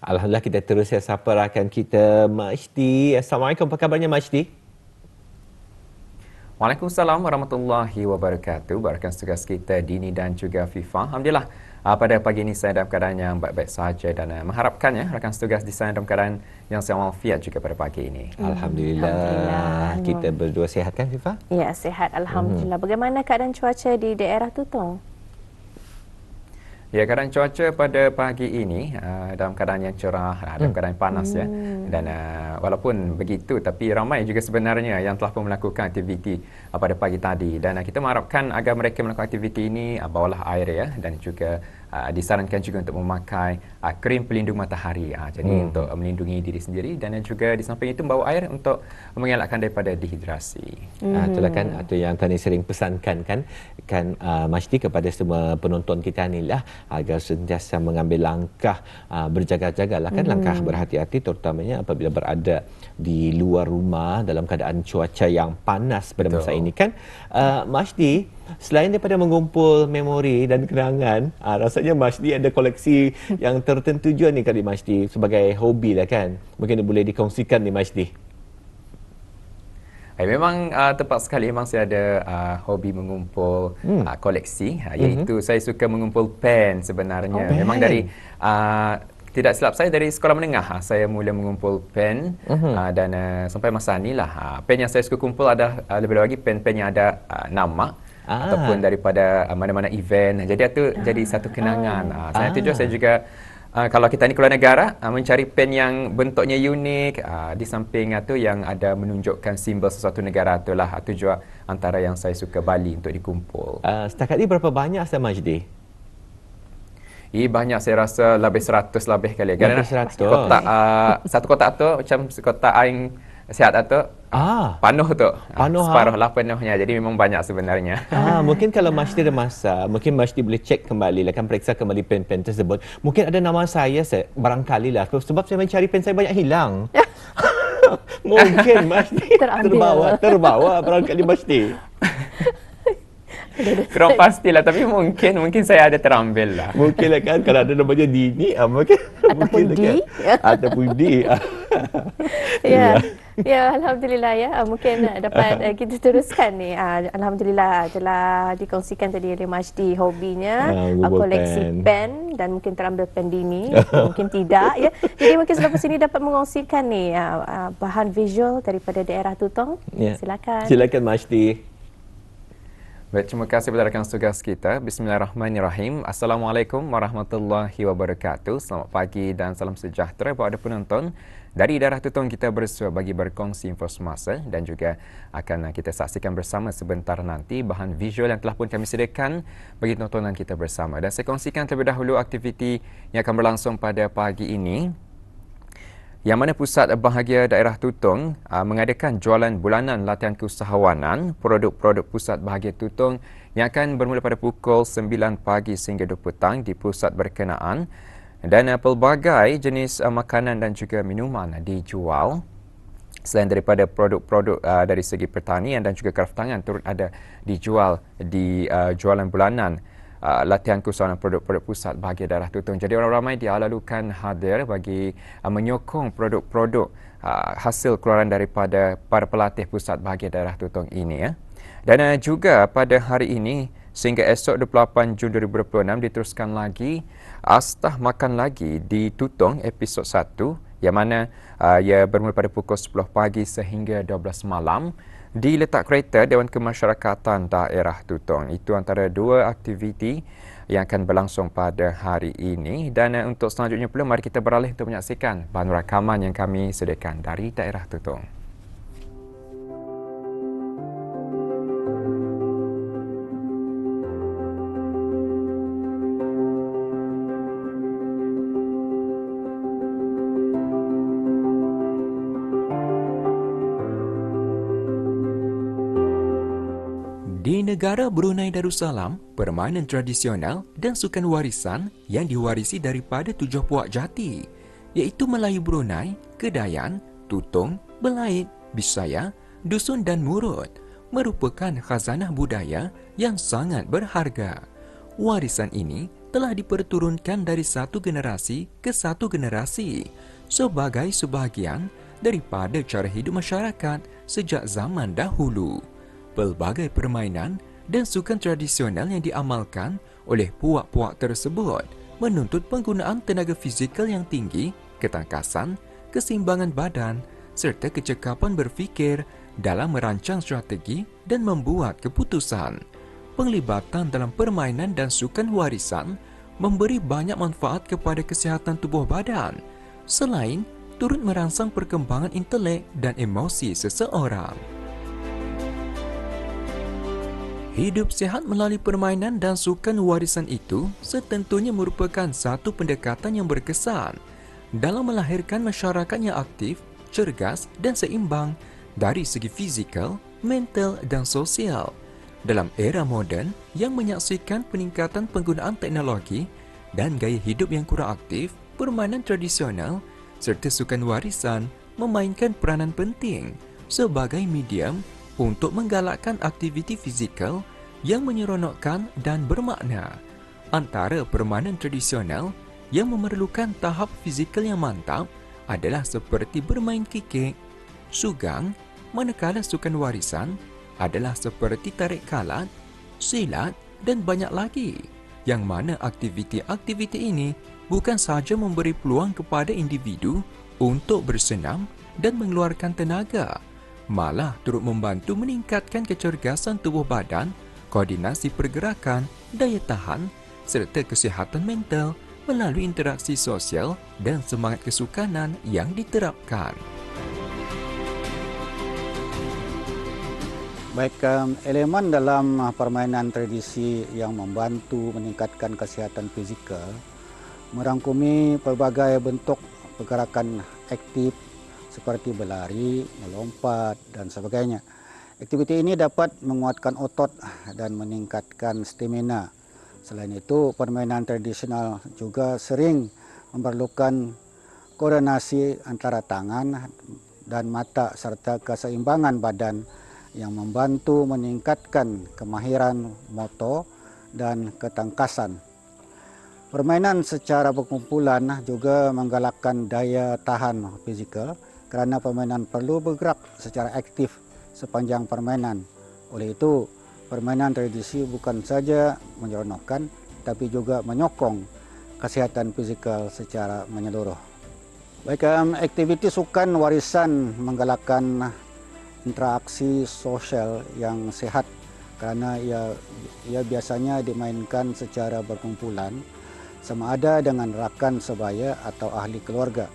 Alhamdulillah, kita terus sapa rakan kita Majdi. Assalamualaikum, apa kabarnya Majdi? Waalaikumsalam warahmatullahi wabarakatuh. Rakan tugas kita Dini dan juga Fifa. Alhamdulillah, pada pagi ini saya dalam keadaan yang baik-baik sahaja dan mengharapkan rakan tugas di sana dalam keadaan yang sihat walafiat juga pada pagi ini. Alhamdulillah. Kita berdua sihat kan Fifa? Ya, sihat alhamdulillah. Bagaimana keadaan cuaca di daerah Tutong? Ya, keadaan cuaca pada pagi ini dalam keadaan yang cerah, dalam keadaan panas ya. Dan walaupun begitu, tapi ramai juga sebenarnya yang telah pun melakukan aktiviti pada pagi tadi. Dan kita mengharapkan agar mereka melakukan aktiviti ini bawalah air ya, dan juga disarankan juga untuk memakai krim pelindung matahari. Jadi untuk melindungi diri sendiri, dan juga di samping itu membawa air untuk mengelakkan daripada dehidrasi. Itulah kan atau yang tadi sering pesankan kan Majdi kepada semua penonton kita ni lah, agar sentiasa mengambil langkah berjaga-jagalah kan, langkah berhati-hati terutamanya apabila berada di luar rumah dalam keadaan cuaca yang panas pada masa ini kan. Majdi, selain daripada mengumpul memori dan kenangan, rasanya Majdi ada koleksi yang tertentu juga ni kali Majdi, sebagai hobi lah kan. Mungkin boleh dikongsikan ni Majdi. Memang tepat sekali, memang saya ada hobi mengumpul koleksi, iaitu saya suka mengumpul pen sebenarnya. Memang dari tidak silap saya dari sekolah menengah saya mula mengumpul pen, dan sampai masa inilah pen yang saya suka kumpul ada lebih lagi pen-pen yang ada nama ataupun daripada mana-mana event. Jadi itu jadi satu kenangan. Saya juga kalau kita ni keluar negara, mencari pen yang bentuknya unik, di samping itu yang ada menunjukkan simbol sesuatu negara, itulah juga antara yang saya suka bali untuk dikumpul. Setakat ini berapa banyak Ustaz Majdi? Banyak, saya rasa lebih 100 lebih kali. Kerana kotak, satu kotak tu macam kotak aing sihat tu penuh tu. Separuh lah penuhnya. Jadi memang banyak sebenarnya. Mungkin kalau Majdi ada masa, mungkin Majdi boleh cek kembali lah kan, periksa kembali pen-pen tersebut. Mungkin ada nama saya barangkali lah, sebab saya mencari pen saya banyak hilang. Mungkin Majdi terbawa barangkali Majdi. Kurang pastilah, tapi mungkin saya ada terambil lah. Mungkin lah kan, kalau ada namanya Dini, mungkin ataupun Di. Ataupun Di. Ya, alhamdulillah ya. Mungkin dapat kita teruskan ni. Alhamdulillah telah dikongsikan tadi oleh Majdi hobinya koleksi pen, dan mungkin terambil pen Dini, mungkin tidak ya. Jadi mungkin selepas ini dapat mengongsikan ni bahan visual daripada daerah Tutong. Silakan. Silakan Majdi. Baik, terima kasih kepada rakan tugas kita. Bismillahirrahmanirrahim. Assalamualaikum warahmatullahi wabarakatuh. Selamat pagi dan salam sejahtera kepada penonton. Dari daerah Tutong kita bersua bagi berkongsi info semasa, dan juga akan kita saksikan bersama sebentar nanti bahan visual yang telah pun kami sediakan bagi tontonan kita bersama. Dan saya kongsikan terlebih dahulu aktiviti yang akan berlangsung pada pagi ini, yang mana Pusat Bahagia Daerah Tutong mengadakan jualan bulanan latihan keusahawanan produk-produk Pusat Bahagia Tutong yang akan bermula pada pukul 9 pagi sehingga 2 petang di pusat berkenaan, dan pelbagai jenis makanan dan juga minuman dijual. Selain daripada produk-produk dari segi pertanian dan juga kraftangan turut ada dijual di jualan bulanan latihan keusahawanan produk-produk Pusat Bahagia Daerah Tutong. Jadi orang ramai dialalukan hadir bagi menyokong produk-produk hasil keluaran daripada para pelatih Pusat Bahagia Daerah Tutong ini ya. Dan juga pada hari ini sehingga esok 28 Jun 2026 diteruskan lagi Astah Makan Lagi di Tutong episod 1, yang mana ia bermula pada pukul 10 pagi sehingga 12 malam di letak kereta Dewan Kemasyarakatan Daerah Tutong. Itu antara dua aktiviti yang akan berlangsung pada hari ini. Dan untuk selanjutnya pula, mari kita beralih untuk menyaksikan bahan rakaman yang kami sediakan dari daerah Tutong. negara Brunei Darussalam, permainan tradisional dan sukan warisan yang diwarisi daripada 7 puak jati, iaitu Melayu Brunei, Kedayan, Tutong, Belait, Bisaya, Dusun dan Murut, merupakan khazanah budaya yang sangat berharga. Warisan ini telah diperturunkan dari satu generasi ke satu generasi sebagai sebahagian daripada cara hidup masyarakat sejak zaman dahulu. Pelbagai permainan dan sukan tradisional yang diamalkan oleh puak-puak tersebut menuntut penggunaan tenaga fizikal yang tinggi, ketangkasan, keseimbangan badan serta kecekapan berfikir dalam merancang strategi dan membuat keputusan. Penglibatan dalam permainan dan sukan warisan memberi banyak manfaat kepada kesihatan tubuh badan, selain turut merangsang perkembangan intelek dan emosi seseorang. Hidup sihat melalui permainan dan sukan warisan itu setentunya merupakan satu pendekatan yang berkesan dalam melahirkan masyarakat yang aktif, cergas dan seimbang dari segi fizikal, mental dan sosial. Dalam era moden yang menyaksikan peningkatan penggunaan teknologi dan gaya hidup yang kurang aktif, permainan tradisional serta sukan warisan memainkan peranan penting sebagai medium untuk menggalakkan aktiviti fizikal yang menyeronokkan dan bermakna. Antara permainan tradisional yang memerlukan tahap fizikal yang mantap adalah seperti bermain kikik, sugang, manakala sukan warisan adalah seperti tarik kalat, silat dan banyak lagi, yang mana aktiviti-aktiviti ini bukan sahaja memberi peluang kepada individu untuk bersenam dan mengeluarkan tenaga, malah turut membantu meningkatkan kecergasan tubuh badan, koordinasi pergerakan, daya tahan serta kesihatan mental melalui interaksi sosial dan semangat kesukanan yang diterapkan. Baik, elemen dalam permainan tradisi yang membantu meningkatkan kesihatan fizikal merangkumi pelbagai bentuk pergerakan aktif seperti berlari, melompat dan sebagainya. Aktiviti ini dapat menguatkan otot dan meningkatkan stamina. Selain itu, permainan tradisional juga sering memerlukan koordinasi antara tangan dan mata serta keseimbangan badan yang membantu meningkatkan kemahiran motor dan ketangkasan. Permainan secara berkumpulan juga menggalakkan daya tahan fizikal kerana permainan perlu bergerak secara aktif sepanjang permainan. Oleh itu, permainan tradisi bukan saja menyeronokkan tapi juga menyokong kesihatan fizikal secara menyeluruh. Baik, aktiviti sukan warisan menggalakkan interaksi sosial yang sehat kerana ia biasanya dimainkan secara berkumpulan sama ada dengan rakan sebaya atau ahli keluarga.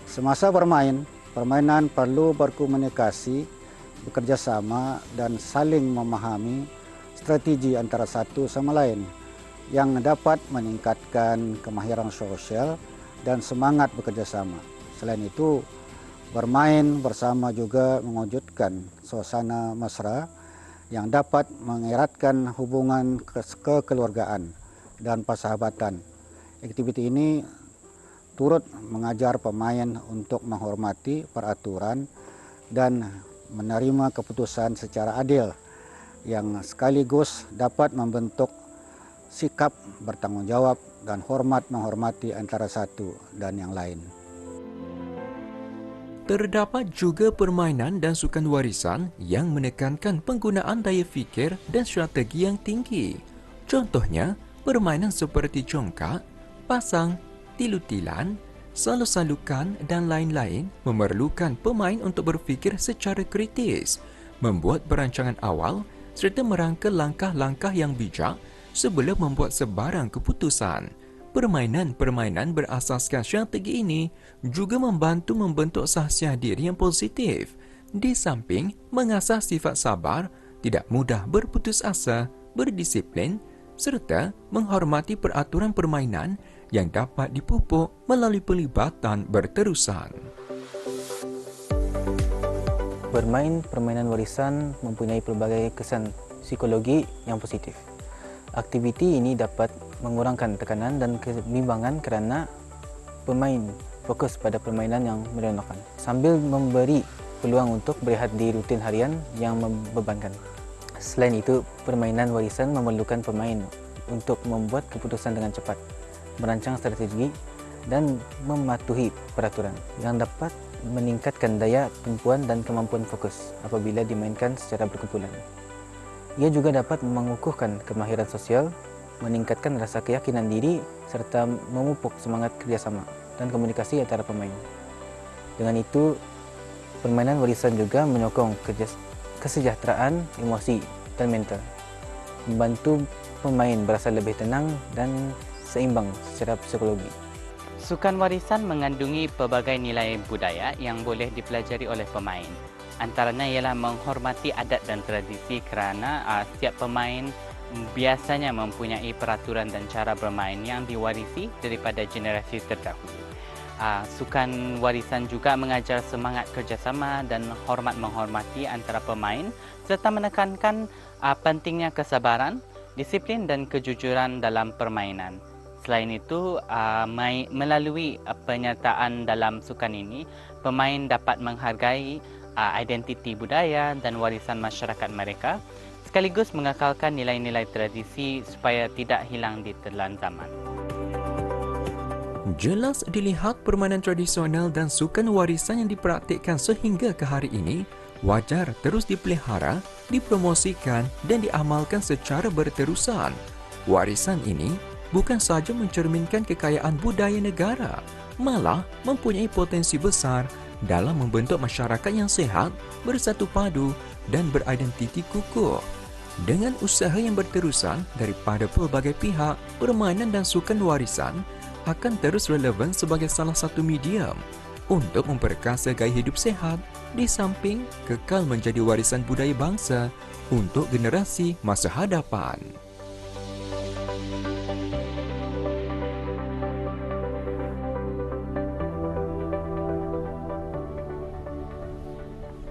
Semasa bermain, permainan perlu berkomunikasi, bekerjasama dan saling memahami strategi antara satu sama lain yang dapat meningkatkan kemahiran sosial dan semangat bekerjasama. Selain itu, bermain bersama juga mewujudkan suasana mesra yang dapat mengeratkan hubungan kekeluargaan dan persahabatan. Aktiviti ini turut mengajar pemain untuk menghormati peraturan dan menerima keputusan secara adil yang sekaligus dapat membentuk sikap bertanggungjawab dan hormat menghormati antara satu dan yang lain. Terdapat juga permainan dan sukan warisan yang menekankan penggunaan daya fikir dan strategi yang tinggi. Contohnya, permainan seperti congkak, pasang, tilu-tilan, salur-salukan dan lain-lain memerlukan pemain untuk berfikir secara kritis, membuat perancangan awal serta merangka langkah-langkah yang bijak sebelum membuat sebarang keputusan. Permainan-permainan berasaskan strategi ini juga membantu membentuk sahsiah diri yang positif, di samping mengasah sifat sabar, tidak mudah berputus asa, berdisiplin, serta menghormati peraturan permainan yang dapat dipupuk melalui pelibatan berterusan. Bermain permainan warisan mempunyai pelbagai kesan psikologi yang positif. Aktiviti ini dapat mengurangkan tekanan dan kebimbangan kerana pemain fokus pada permainan yang menyenangkan sambil memberi peluang untuk berehat di rutin harian yang membebankan. Selain itu, permainan warisan memerlukan pemain untuk membuat keputusan dengan cepat, merancang strategi dan mematuhi peraturan yang dapat meningkatkan daya perempuan dan kemampuan fokus apabila dimainkan secara berkumpulan. Ia juga dapat mengukuhkan kemahiran sosial, meningkatkan rasa keyakinan diri serta memupuk semangat kerjasama dan komunikasi antara pemain. Dengan itu, permainan warisan juga menyokong kesejahteraan emosi dan mental, membantu pemain berasa lebih tenang dan seimbang secara psikologi. Sukan warisan mengandungi pelbagai nilai budaya yang boleh dipelajari oleh pemain. Antaranya ialah menghormati adat dan tradisi kerana setiap pemain biasanya mempunyai peraturan dan cara bermain yang diwarisi daripada generasi terdahulu. Sukan warisan juga mengajar semangat kerjasama dan hormat menghormati antara pemain serta menekankan pentingnya kesabaran, disiplin dan kejujuran dalam permainan. Selain itu, melalui penyertaan dalam sukan ini, pemain dapat menghargai identiti budaya dan warisan masyarakat mereka, sekaligus mengekalkan nilai-nilai tradisi supaya tidak hilang di telan zaman. Jelas dilihat permainan tradisional dan sukan warisan yang dipraktikkan sehingga ke hari ini wajar terus dipelihara, dipromosikan dan diamalkan secara berterusan. Warisan ini bukan sahaja mencerminkan kekayaan budaya negara, malah mempunyai potensi besar dalam membentuk masyarakat yang sehat, bersatu padu dan beridentiti kukuh. Dengan usaha yang berterusan daripada pelbagai pihak, permainan dan sukan warisan akan terus relevan sebagai salah satu medium untuk memperkasa gaya hidup sehat di samping kekal menjadi warisan budaya bangsa untuk generasi masa hadapan.